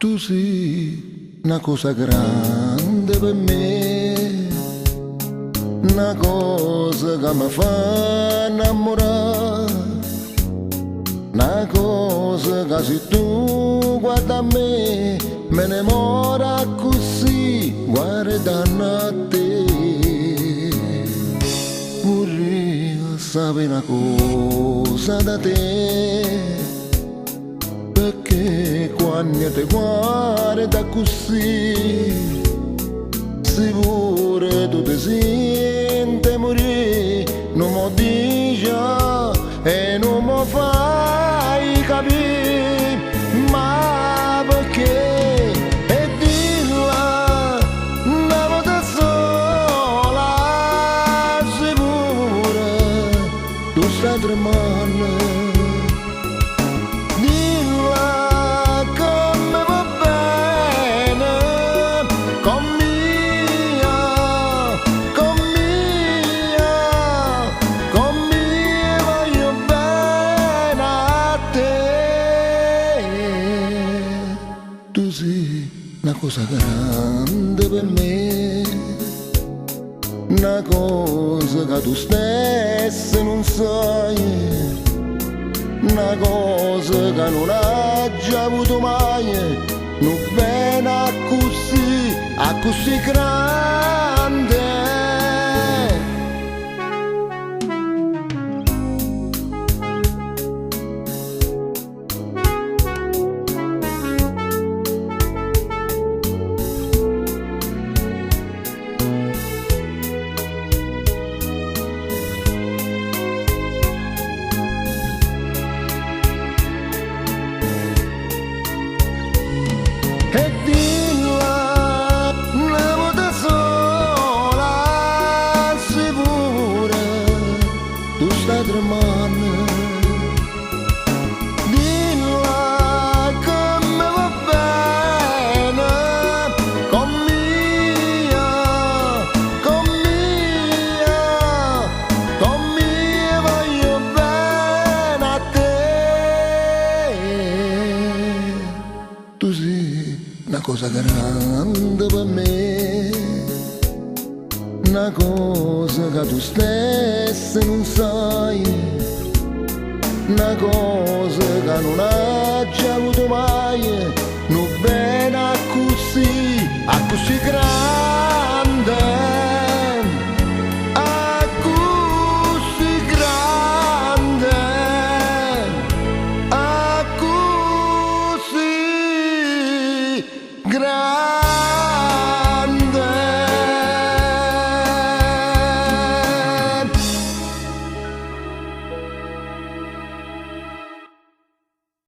Tu sei una cosa grande per me, una cosa che mi fa innamorare, una cosa che se tu guarda a me ne mora così guardando a te. Vorrei sapere una cosa da te, perché quando ti guarda così, se pure tu ti senti morire, non mi dici e non mi fai capire, ma perché? E dilla una volta sola, se pure tu stai tremando. Tu sei una cosa grande per me, una cosa che tu stesso non sai, una cosa che non hai già avuto mai, non bene a così grande. E dilla una volta sola, se pure tu stai tremando. Dilla che mi va bene, con mia voglio bene a te. Tu sei una cosa grande per me, una cosa che tu stesso non sai, una cosa che non hai già avuto mai, non bene a così grande.